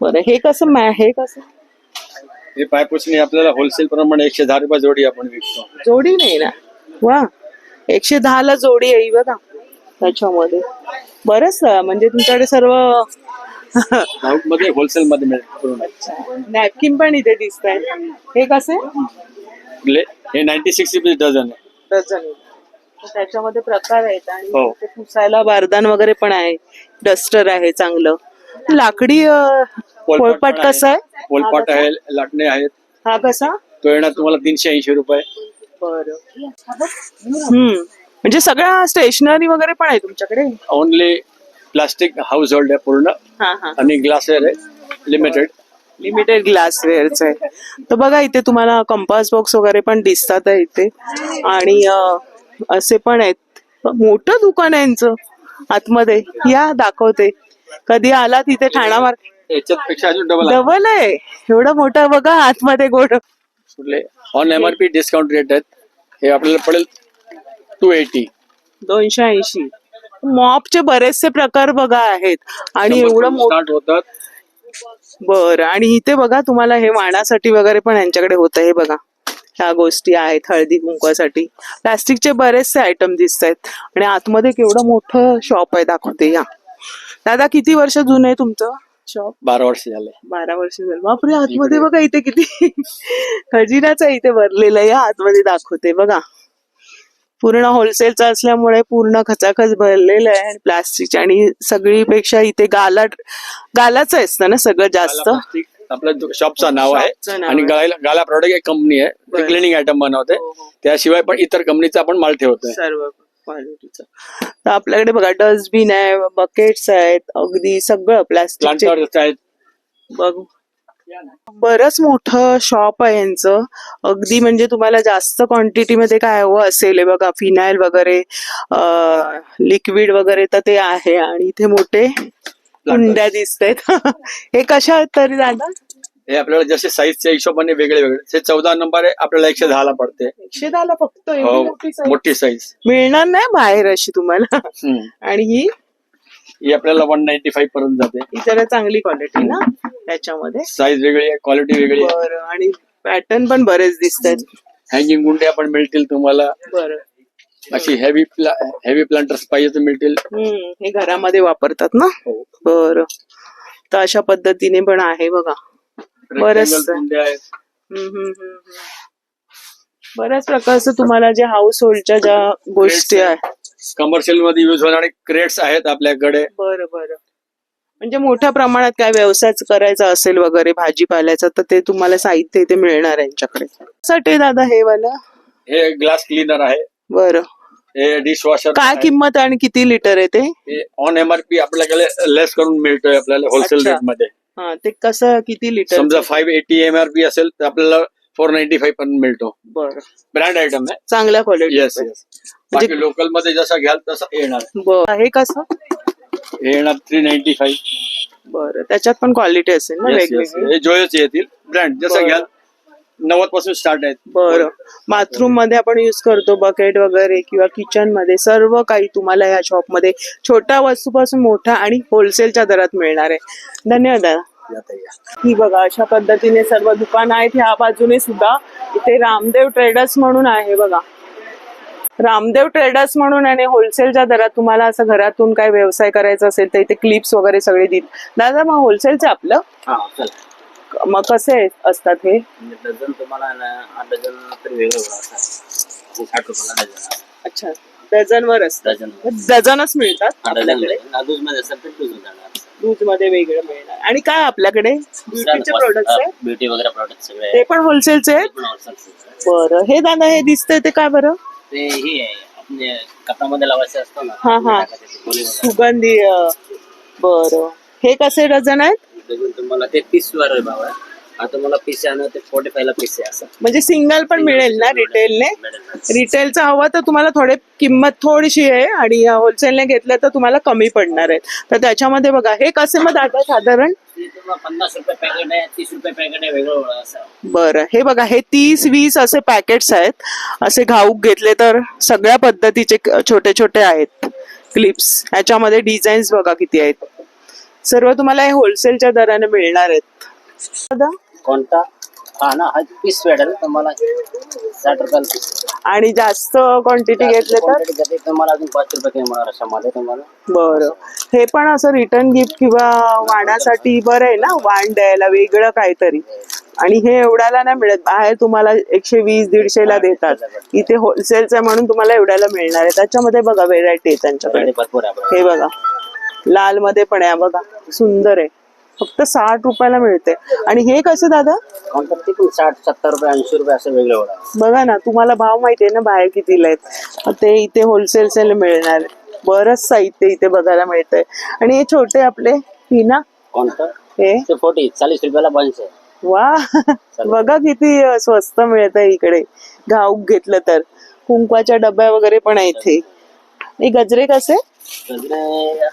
[SPEAKER 1] बरं, हे कसं हे कसं?
[SPEAKER 5] हे पायपुसणी आपल्याला होलसेल प्रमाणे 110 रुपये जोडी आपण विकतो.
[SPEAKER 1] जोडी नाही ना? वा, 110 ला जोडी आहे बघा त्याच्यामध्ये. बरंच म्हणजे तुमच्याकडे सर्व
[SPEAKER 5] मध्ये होलसेल मध्ये मिळेल.
[SPEAKER 1] नॅपकिन पण इथे दिसत आहेत. हे कसे?
[SPEAKER 5] हे 96 रुपये डझन आहे.
[SPEAKER 1] डझन. त्याच्यामध्ये प्रकार आहेत. आणि
[SPEAKER 5] हो.
[SPEAKER 1] ते पुसायला बारदान वगैरे पण आहे. डस्टर आहे चांगलं. लाकडी पोळपाट कसं आहे?
[SPEAKER 5] पोलपाट आहे, लाटणे आहेत.
[SPEAKER 1] हा कसा?
[SPEAKER 5] तो येणार तुम्हाला 380 रुपये.
[SPEAKER 1] बरं. म्हणजे सगळ्या स्टेशनरी वगैरे पण आहे तुमच्याकडे?
[SPEAKER 5] ओनली प्लास्टिक हाऊस होल्ड आहे पूर्ण.
[SPEAKER 1] हा हा,
[SPEAKER 5] आणि ग्लासवेअर आहे लिमिटेड
[SPEAKER 1] ग्लासवेअरच आहे. तर बघा इथे तुम्हाला कंपास बॉक्स वगैरे पण दिसतात आहे इथे. आणि असे पण आहेत. मोठं दुकान आहे यांचं आतमध्ये. या दाखवते. कधी आला तिथे ठाणा मार्केट
[SPEAKER 5] याच्यापेक्षा अजून
[SPEAKER 1] डबल आहे. एवढं मोठं बघा आतमध्ये गोड.
[SPEAKER 5] ऑन MRP डिस्काउंट रेट आहेत. हे आपल्याला पडेल 280.
[SPEAKER 1] 280. मॉपचे बरेचसे प्रकार बघा आहेत. आणि एवढं मोठं
[SPEAKER 5] स्टार्ट होतात.
[SPEAKER 1] बरं. आणि इथे बघा तुम्हाला हे वाणासाठी वगैरे पण यांच्याकडे होतं. हे बघा ह्या गोष्टी आहेत हळदी कुंकवासाठी. प्लास्टिकचे बरेचसे आयटम दिसत आहेत. आणि आतमध्ये केवढं मोठं शॉप आहे दाखवते. या दादा किती वर्ष जुनं आहे तुमचं शॉप?
[SPEAKER 5] 12 वर्ष झाले.
[SPEAKER 1] 12 वर्ष झालं. बापरे, आतमध्ये बघा इथे किती खजिनाच आहे इथे भरलेलं आहे. आतमध्ये दाखवते बघा. पूर्ण होलसेलचा असल्यामुळे पूर्ण खचाखच भरलेलं आहे. आणि प्लास्टिकच्या. आणि सगळीपेक्षा इथे गालाच असतं ना सगळं जास्त.
[SPEAKER 5] आपल्या शॉपचं नाव आहे.
[SPEAKER 1] शॉपचं नाव
[SPEAKER 5] आणि
[SPEAKER 1] आहे.
[SPEAKER 5] गाला प्रॉडक्ट एक कंपनी आहे.
[SPEAKER 1] बरं.
[SPEAKER 5] क्लिनिंग आयटम बनवते. त्याशिवाय पण इतर कंपनीचा आपण माल ठेवतोय.
[SPEAKER 1] सर्व क्वालिटीचं. तर आपल्याकडे बघा डस्टबिन आहे, बकेट्स आहेत, अगदी सगळं प्लास्टिकचे.
[SPEAKER 5] प्लांटर्स आहेत.
[SPEAKER 1] बघू, बरंच मोठं शॉप आहे यांचं. अगदी म्हणजे तुम्हाला जास्त क्वांटिटी मध्ये काय हवं असेल हे बघा. फिनाईल वगैरे, लिक्विड वगैरे तर ते आहे. आणि इथे मोठे कुंड्या दिसत आहेत. हे कशा आहेत तरी दादा?
[SPEAKER 5] हे आपल्याला जसे साईजच्या हिशोबाने वेगळे वेगळे. हे 14 नंबर आहे. आपल्याला 110 ला पडते.
[SPEAKER 1] 110 ला फक्त एवढी
[SPEAKER 5] हो,
[SPEAKER 1] मोठी size?
[SPEAKER 5] मोठी साईज
[SPEAKER 1] मिळणार नाही बाहेर अशी तुम्हाला. आणि
[SPEAKER 5] ही आपल्याला 195 पर्यंत जाते.
[SPEAKER 1] ही जरा चांगली क्वालिटी ना त्याच्यामध्ये.
[SPEAKER 5] साईज वेगळी आहे, क्वालिटी वेगळी आहे.
[SPEAKER 1] बरं. आणि पॅटर्न पण बरेच दिसत आहेत.
[SPEAKER 5] हँगिंग गुंड्या पण मिळतील तुम्हाला.
[SPEAKER 1] बरं.
[SPEAKER 5] अशी हेवी प्लांटर्स पाहिजे तर मिळतील.
[SPEAKER 1] हे घरामध्ये वापरतात ना? बरं. तर अशा पद्धतीने पण आहे बघा. बरंच
[SPEAKER 5] गुंड्या आहेत.
[SPEAKER 1] बऱ्याच प्रकारचं तुम्हाला जे हाऊस होल्डच्या ज्या गोष्टी आहेत.
[SPEAKER 5] कमर्शियल मध्ये युज होणारे क्रेट्स आहेत आपल्याकडे.
[SPEAKER 1] बरं बरं. म्हणजे मोठ्या प्रमाणात काय व्यवसाय करायचा असेल वगैरे भाजीपाल्याचा तर ते तुम्हाला साहित्य इथे मिळणार आहे यांच्याकडे. साठी दादा हे वाला?
[SPEAKER 5] हे ग्लास क्लीनर आहे.
[SPEAKER 1] बरं.
[SPEAKER 5] हे डिशवॉशर.
[SPEAKER 1] काय किंमत आणि किती लिटर आहे ते?
[SPEAKER 5] ऑन MRP आपल्याकडे लेस करून मिळतोय आपल्याला होलसेल
[SPEAKER 1] अच्छा.
[SPEAKER 5] रेट मध्ये.
[SPEAKER 1] हा, ते कसं किती लिटर?
[SPEAKER 5] समजा 580 MRP असेल तर आपल्याला 495 पर्यंत मिळतो.
[SPEAKER 1] बरं.
[SPEAKER 5] ब्रँड आयटम आहे.
[SPEAKER 1] चांगल्या क्वालिटी.
[SPEAKER 5] Yes yes. बाकी लोकल मध्ये जसं घ्याल तसं येणार.
[SPEAKER 1] बरं. हे कसं?
[SPEAKER 5] हे येणार 395.
[SPEAKER 1] बरं. त्याच्यात पण क्वालिटी असेल ना वेगवेगळी?
[SPEAKER 5] हे जोयच येतील. ब्रँड जसं
[SPEAKER 1] बरं.
[SPEAKER 5] घ्याल 90 पासून स्टार्ट आहेत.
[SPEAKER 1] बरं. बाथरूम मध्ये आपण युज करतो बकेट वगैरे किंवा किचन मध्ये सर्व काही तुम्हाला या शॉप मध्ये छोट्या वस्तूपासून मोठ्या आणि होलसेलच्या दरात मिळणार आहे. धन्यवाद दादा. ही बघा अशा पद्धतीने सर्व दुकान आहेत. ह्या बाजूने सुद्धा इथे रामदेव ट्रेडर्स म्हणून आहे बघा. रामदेव ट्रेडर्स म्हणून. आणि होलसेलच्या दरात तुम्हाला असं घरातून काय व्यवसाय करायचा असेल तर इथे क्लिप्स वगैरे सगळे देत. दादा मग होलसेलचं आपलं मग कसे असतात हे?
[SPEAKER 4] डझन तुम्हाला 8 डझन तरी वेगळं असतात. 60 रुपयाला डझन.
[SPEAKER 1] अच्छा, डझनवर असतात. डझनच मिळतात आपल्याकडे.
[SPEAKER 4] डझन मध्ये असेल तर डझन जाणार.
[SPEAKER 1] लूज मध्ये वेगळं मिळणार. आणि काय आपल्याकडे ब्युटीचे प्रोडक्ट्स आहेत,
[SPEAKER 6] ब्युटी वगैरे प्रोडक्ट सगळे
[SPEAKER 1] ते पण होलसेलचे आहेत.
[SPEAKER 6] पण wholesale चे.
[SPEAKER 1] बरं, हे दादा हे दिसतंय ते काय बरं?
[SPEAKER 6] ते हे आहे आपले कपामध्ये लावायचं असतं ना,
[SPEAKER 1] हा हा,
[SPEAKER 6] गोळी वगैरे.
[SPEAKER 1] सुगंधी बरं, हे कसे डझन आहेत?
[SPEAKER 6] त्याच्यातून तुम्हाला ते 30 वर भाव आहे. आता मला पीस आहे ना ते 45 ला पीस आहे असं.
[SPEAKER 1] म्हणजे सिंगल पण मिळेल ना रिटेलने? रिटेलचं हवं तर तुम्हाला थोडे किंमत थोडीशी आहे आणि होलसेलने घेतलं तर तुम्हाला कमी पडणार आहे. तर त्याच्यामध्ये बघा हे कसे मग दादा साधारण?
[SPEAKER 6] ते तुम्हाला 50 रुपये पॅकेट आहे, 30 रुपये पॅकेट आहे, वेगळं असं.
[SPEAKER 1] बरं, हे बघा हे 30-20 असे पॅकेट्स आहेत. असे घाऊक घेतले तर सगळ्या पद्धतीचे छोटे छोटे आहेत क्लिप्स. ह्याच्यामध्ये डिझाईन्स बघा किती आहेत. सर्व तुम्हाला हे होलसेलच्या दराने मिळणार आहेत. दादा
[SPEAKER 6] कोणता? हा ना, हा पीस भेटेल तुम्हाला 60 रुपयाला पीस.
[SPEAKER 1] आणि जास्त क्वांटिटी घेतले तर?
[SPEAKER 6] Quantity घेतली तर तुम्हाला अजून 5 रुपये कमी होणार अशामध्ये तुम्हाला.
[SPEAKER 1] बरं, हे पण असं रिटर्न गिफ्ट किंवा वाणासाठी बरं आहे ना, वाण द्यायला वेगळं काहीतरी. आणि हे एवढ्याला नाही मिळत, बाहेर तुम्हाला 120-150 ला देतात. इथे होलसेलचं आहे म्हणून तुम्हाला एवढ्याला मिळणार आहे. त्याच्यामध्ये बघा व्हेरायटी आहे त्यांच्याकडे.
[SPEAKER 6] भरपूर आहे आपल्याकडे.
[SPEAKER 1] हे बघा लाल मध्ये पण आहे बघा, सुंदर आहे. फक्त 60 रुपयाला मिळते. आणि हे कसं दादा?
[SPEAKER 6] कोणतं ते पण 60-70 रुपये 80 रुपये असं वेगळं होणार.
[SPEAKER 1] बघा ना, तुम्हाला भाव माहितीये ना बाहेर कितीला आहेत, ते इथे होलसेल सेल मिळणार आहे. बरंच साहित्य इथे बघायला मिळतंय. आणि हे छोटे आपले पिना
[SPEAKER 6] कोणतं?
[SPEAKER 1] हे
[SPEAKER 6] ते 40 रुपयाला बंच आहे.
[SPEAKER 1] वा बघा किती स्वस्त मिळत आहे इकडे घाऊक घेतलं तर. कुंकवाच्या डब्या वगैरे पण आहे इथे. हे गजरे कसे?
[SPEAKER 6] गजरे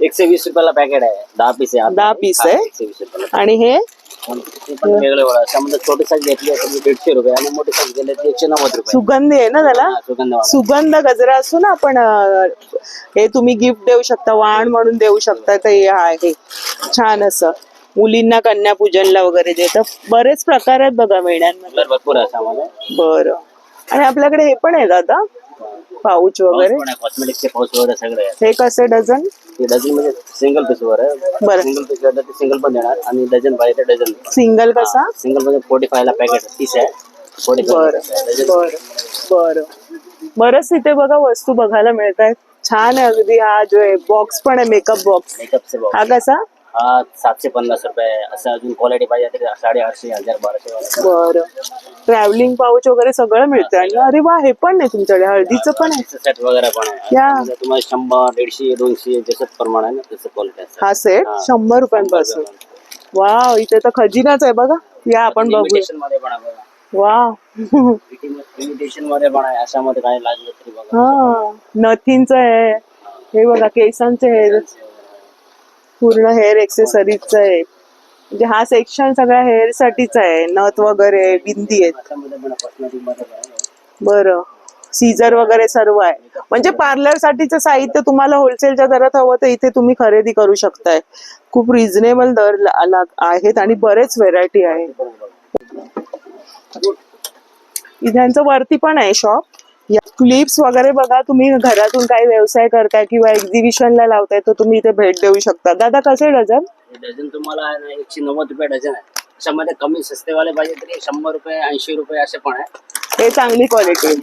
[SPEAKER 6] 120 रुपयाला पॅकेट आहे, 10 पीस आहे.
[SPEAKER 1] 10 पीस आहे.
[SPEAKER 6] 120 रुपयाला.
[SPEAKER 1] आणि हे
[SPEAKER 6] ते पण वेगळे वळा. त्यामध्ये छोटी साईज घेतली तर 150 रुपये आणि मोठी साईज घेतली तर 190 रुपये.
[SPEAKER 1] सुगंधी आहे ना त्याला?
[SPEAKER 6] हा, सुगंधवाला.
[SPEAKER 1] सुगंध गजरा असतो ना आपण, हे तुम्ही गिफ्ट देऊ शकता, वाण म्हणून देऊ शकता. तर हे आहे छान असं मुलींना कन्यापूजनला वगैरे देतं. बरेच प्रकार आहेत बघा मेण्यांमध्ये.
[SPEAKER 6] कलर भरपूर आहे त्यामध्ये.
[SPEAKER 1] बरं, आणि आपल्याकडे हे पण आहे दादा पाऊच वगैरे.
[SPEAKER 6] कॉस्मेटिकचे पाऊच वगैरे सगळे आहे.
[SPEAKER 1] हे कसे डझन?
[SPEAKER 6] ते डझन म्हणजे सिंगल पीस वर आहे.
[SPEAKER 1] बरं.
[SPEAKER 6] सिंगल पीस ते सिंगल पण देणार आणि डझन पाहिजे तर डझन.
[SPEAKER 1] सिंगल कसा?
[SPEAKER 6] सिंगल मध्ये 45 ला पॅकेट 30 आहे. 45
[SPEAKER 1] बरं बरं बरं. बरंच इथे बघा वस्तू बघायला मिळत आहेत. छान आहे अगदी. हा जो आहे बॉक्स पण आहे, मेकअप बॉक्स.
[SPEAKER 6] मेकअपचे बॉक्स
[SPEAKER 1] हा कसा?
[SPEAKER 6] हा 750 रुपये. असं अजून क्वालिटी पाहिजे तर 850, 1000, 1200.
[SPEAKER 1] बरं, ट्रॅव्हलिंग पाऊच वगैरे सगळं मिळतं. आणि अरे वा, हे पण आहे तुमच्याकडे हळदीचं पण आहे.
[SPEAKER 6] सेट वगैरे पण आहे.
[SPEAKER 1] या.
[SPEAKER 6] त्यामध्ये तुम्हाला 100, 150, 200 जसं प्रमाण आहे ना तसं क्वालिटी आहे.
[SPEAKER 1] हा सेट 100 रुपयांपासून. वा, इथे तर खजिनाच आहे बघा. या आपण बघूया.
[SPEAKER 6] इमिटेशन मध्ये पण आहे बघा.
[SPEAKER 1] वा
[SPEAKER 6] इमिटेशन मध्ये पण आहे. अशामध्ये काय लागलं तरी बघा.
[SPEAKER 1] हा, नथींच आहे. हे बघा केसांचे हेअर, पूर्ण हेअर एक्सेसरीजचं आहे. म्हणजे हा सेक्शन सगळ्या हेअर साठीच आहे. नथ वगैरे, बिंदी आहेत.
[SPEAKER 6] अशामध्ये पण कॉस्मेटिक मध्ये पण आहे.
[SPEAKER 1] बरं, सीझर वगैरे सर्व आहे. म्हणजे पार्लर साठीचं साहित्य तुम्हाला होलसेलच्या दरात हवं तर इथे तुम्ही खरेदी करू शकताय. खूप रिझनेबल दर आहेत आणि बरेच व्हेरायटी आहे. इथ्यांचं वरती पण आहे शॉप. या क्लिप्स वगैरे बघा, तुम्ही घरातून काही व्यवसाय करताय किंवा एक्झिबिशनला लावताय तर तुम्ही इथे भेट देऊ शकता. दादा कसे डझन?
[SPEAKER 6] डझन तुम्हाला आहे ना 190 रुपये डझन आहे. अशामध्ये कमी सस्तेवाले पाहिजे तरी 100 रुपये 80 रुपये असे पण आहे.
[SPEAKER 1] हे चांगली क्वालिटी.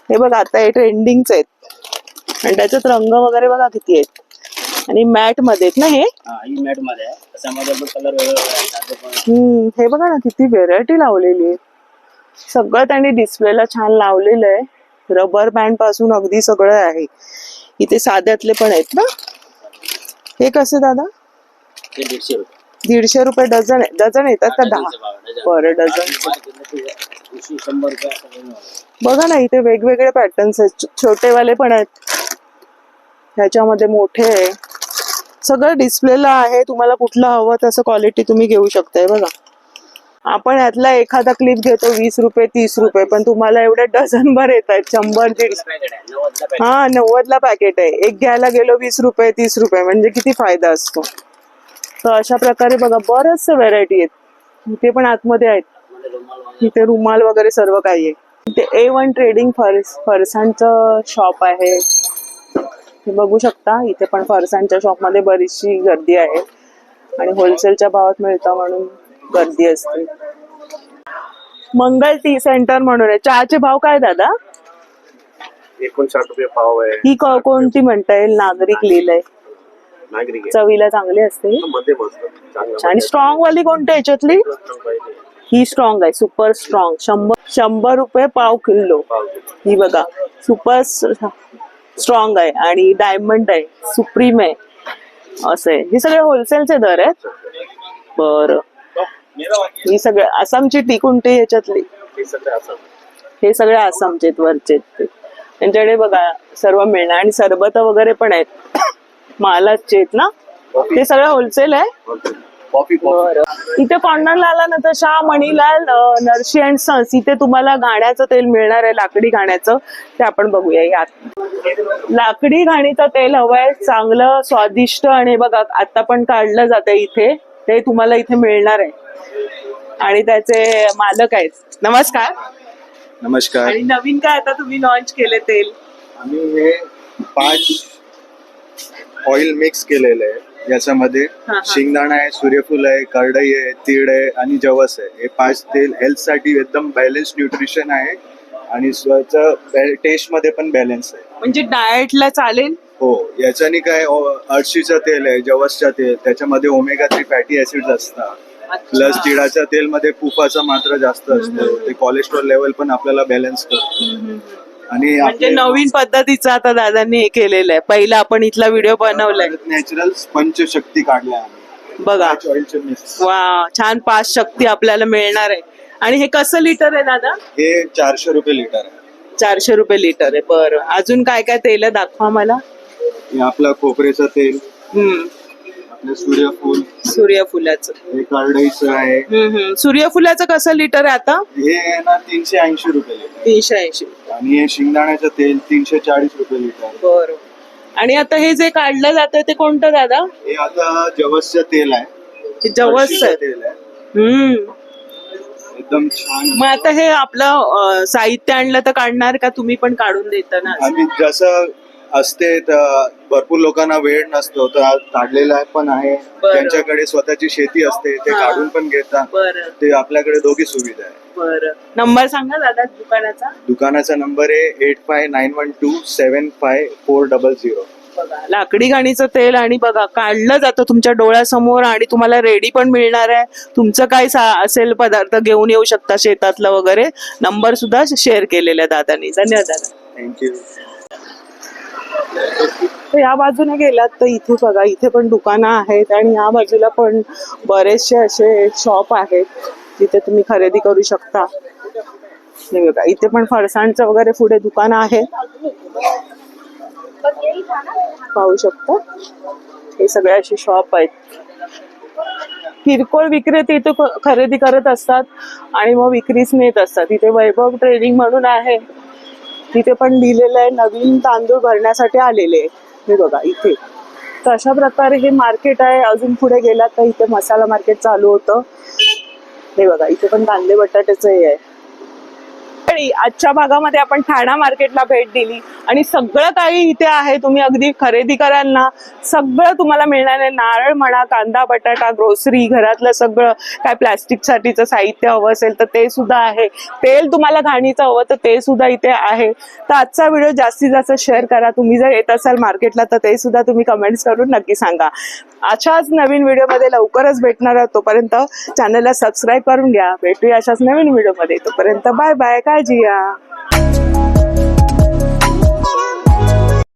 [SPEAKER 1] हे बघा आता हे ट्रेंडिंगच आहेत आणि त्याच्यात रंग वगैरे बघा किती आहेत. आणि मॅट मध्ये आहेत ना हे?
[SPEAKER 6] हा, ही मॅट मध्ये आहे. त्याच्यामध्ये पण कलर वेगवेगळे.
[SPEAKER 1] हे बघा ना किती व्हेरायटी लावलेली आहे. सगळं त्यांनी डिस्प्लेला छान लावलेलं आहे. रबर बँड पासून अगदी सगळं आहे. इथे साध्यातले पण आहेत ना. हे कसे दादा?
[SPEAKER 6] ते 150 रुपये.
[SPEAKER 1] 150 रुपये डझन आहे. डझन येतात का? 10? बरं, डझन.
[SPEAKER 6] 100 रुपये असं वेगळं.
[SPEAKER 1] बघा ना इथे वेगवेगळे पॅटर्न्स आहेत. छोटेवाले पण आहेत, ह्याच्यामध्ये मोठे आहे. सगळं डिस्प्लेला आहे. तुम्हाला कुठलं हवं तसं क्वालिटी तुम्ही घेऊ शकताय. बघा आपण यातला एखादा क्लिप घेतो 20 रुपये 30 रुपये, पण तुम्हाला एवढे डझन भर येत आहेत. 100-150.
[SPEAKER 6] पॅकेट आहे 90 ला पॅकेट.
[SPEAKER 1] हा 90 ला पॅकेट आहे. एक घ्यायला गेलो 20 रुपये 30 रुपये, म्हणजे किती फायदा असतो. तर अशा प्रकारे बघा बरंचसं व्हेरायटी आहेत. इथे पण आतमध्ये आहेत. इथे रुमाल वगैरे सर्व काही आहे. इथे A1 ट्रेडिंग फरसांचं शॉप आहे. हे बघू शकता. इथे पण फरसांच्या शॉपमध्ये बरीचशी गर्दी आहे आणि होलसेलच्या भावात मिळतं म्हणून गर्दी असते. मंगल टी सेंटर म्हणून आहे. चहाचे भाव काय दादा?
[SPEAKER 3] 59 रुपये पाव आहे.
[SPEAKER 1] ही कोणती म्हणता येईल? नागरिक लिहिलंय.
[SPEAKER 7] नागरिक आहे.
[SPEAKER 1] चवीला चांगली असते.
[SPEAKER 7] मध्यम असतं चांगलं.
[SPEAKER 1] आणि स्ट्रॉंग वाली कोणती याच्यातली? ही स्ट्रॉंग आहे, सुपर स्ट्रॉंग. 100 रुपये पाव किलो. ही बघा सुपर स्ट्रॉंग आहे आणि डायमंड आहे, सुप्रीम आहे, असं आहे. हे सगळे होलसेलचे दर आहेत. बरं, ही सगळे आसामची टी कोणती याच्यातली? हे सगळे आसामचे वरचे. त्यांच्याकडे बघा सर्व मिळणार आणि सरबत वगैरे पण आहेत, महालाचे आहेत ना ते, सगळं होलसेल आहे. बरं, इथे कॉर्नरला आला ना तर शाह मणीलाल नरशी अँड सन्स, इथे तुम्हाला घाण्याचं तेल मिळणार आहे, लाकडी घाण्याचं. ते आपण बघूया. यात लाकडी घाणीचं तेल हवंय, चांगलं स्वादिष्ट. आणि बघा आता पण काढलं जातंय इथे, ते तुम्हाला इथे मिळणार आहे. आणि त्याचे मालक आहेत. नमस्कार.
[SPEAKER 3] नमस्कार.
[SPEAKER 1] आणि नवीन काय आता तुम्ही लॉन्च केले तेल?
[SPEAKER 3] आम्ही हे 5 ऑइल मिक्स केलेलं आहे. याच्यामध्ये शेंगदाणा आहे, सूर्यफूल आहे, करडई आहे, तीळ आहे आणि जवस आहे. हे 5 तेल हेल्थ साठी एकदम बॅलन्स न्यूट्रिशन आहे आणि टेस्ट मध्ये पण बॅलन्स आहे.
[SPEAKER 1] म्हणजे डाएटला चालेल?
[SPEAKER 3] हो, याच्याने काय अळशीचं तेल आहे, जवसचं तेल, त्याच्यामध्ये ओमेगा 3 फॅटी ऍसिड असतात. प्लस तिळाच्या तेल मध्ये तुपाचा मात्रा जास्त असतो, ते कोलेस्ट्रॉल लेवल पण आपल्याला बॅलन्स करतो. आणि
[SPEAKER 1] म्हणजे नवीन पद्धतीचं आता दादांनी हे केलेलं आहे. पहिला आपण इथला व्हिडिओ बनवलाय.
[SPEAKER 3] नॅचरल पंचशक्ती काढल्या आम्ही.
[SPEAKER 1] बघा,
[SPEAKER 3] 5 ऑइलचे मिक्स.
[SPEAKER 1] वा, छान 5 शक्ती आपल्याला मिळणार आहे. आणि हे कसं लिटर आहे दादा?
[SPEAKER 3] हे 400 रुपये लिटर आहे.
[SPEAKER 1] 400 रुपये लिटर आहे. बरं, अजून काय काय तेल आहे दाखवा मला.
[SPEAKER 3] हे आपलं खोबरेचं तेल, आपलं सूर्यफूल,
[SPEAKER 1] सूर्यफुलाचं.
[SPEAKER 3] हे करडईचं आहे.
[SPEAKER 1] सूर्यफुलाचं कसं लिटर आहे आता?
[SPEAKER 3] हे आहे ना 380 रुपये लिटर.
[SPEAKER 1] 380.
[SPEAKER 3] आणि हे शेंगदाण्याचं तेल 340 रुपये लिटर.
[SPEAKER 1] बरं. आणि आता हे जे काढलं जातं ते कोणतं दादा?
[SPEAKER 3] हे आता जवसचं तेल आहे.
[SPEAKER 1] हे जवस
[SPEAKER 3] अळशीचं
[SPEAKER 1] आहे.
[SPEAKER 3] तेल आहे. एकदम छान.
[SPEAKER 1] मग आता हे आपलं साहित्य आणलं तर काढणार का तुम्ही पण काढून देता ना?
[SPEAKER 3] आम्ही जसं असते तर भरपूर लोकांना वेळ नसतो तर काढलेला पण आहे. त्यांच्याकडे स्वतःची शेती असते ते काढून पण घेतात.
[SPEAKER 1] बरं
[SPEAKER 3] ते आपल्याकडे दोघी सुविधा आहे.
[SPEAKER 1] बरं. नंबर सांगा दादा दुकानाचा.
[SPEAKER 3] दुकानाचा नंबर आहे 8591275400.
[SPEAKER 1] बघा, लाकडी घाणीचं तेल. आणि बघा काढलं जातं तुमच्या डोळ्यासमोर आणि तुम्हाला रेडी पण मिळणार आहे. तुमचं काय असेल पदार्थ घेऊन येऊ शकता शेतातलं वगैरे. नंबर सुद्धा शेअर केलेला दादानी. धन्यवाद दादा.
[SPEAKER 3] थँक्यू.
[SPEAKER 1] तर या बाजूने गेलात तर इथे बघा, इथे पण दुकानं आहेत आणि या बाजूला पण बरेचसे असे शॉप आहेत जिथे तुम्ही खरेदी करू शकता. हे बघा, इथे पण फरसाणचं वगैरे पुढे दुकानं आहेत, पाहू शकता. हे सगळे असे शॉप आहेत. किरकोळ विक्रेते इथे खरेदी करत असतात आणि मग विक्रीच नेत असतात. इथे वैभव ट्रेडिंग म्हणून आहे, तिथे पण लिहिलेलं आहे नवीन तांदूळ भरण्यासाठी आलेले. हे बघा इथे. तर अशा प्रकारे हे मार्केट आहे. अजून पुढे गेलात तर इथे मसाला मार्केट चालू होतं. हे बघा, इथे पण कांदे बटाट्याचं हे आहे. आणि आजच्या भागामध्ये आपण ठाणा मार्केटला भेट दिली आणि सगळं काही इथे आहे. तुम्ही अगदी खरेदी कराल ना, सगळं तुम्हाला मिळणार आहे. नारळ म्हणा, कांदा बटाटा, ग्रोसरी, घरातलं सगळं काय प्लॅस्टिक साठीचं साहित्य हवं असेल तर ते सुद्धा आहे. तेल तुम्हाला घाणीचं हवं तर ते सुद्धा इथे आहे. तर आजचा व्हिडिओ जास्तीत जास्त शेअर करा. तुम्ही जर येत असाल मार्केटला तर ते सुद्धा तुम्ही कमेंट्स करून नक्की सांगा. अशाच नवीन व्हिडिओमध्ये लवकरच भेटणार आहोत. तोपर्यंत चॅनलला सबस्क्राईब करून घ्या. भेटूया अशाच नवीन व्हिडिओमध्ये. तोपर्यंत बाय बाय. काळजी घ्या.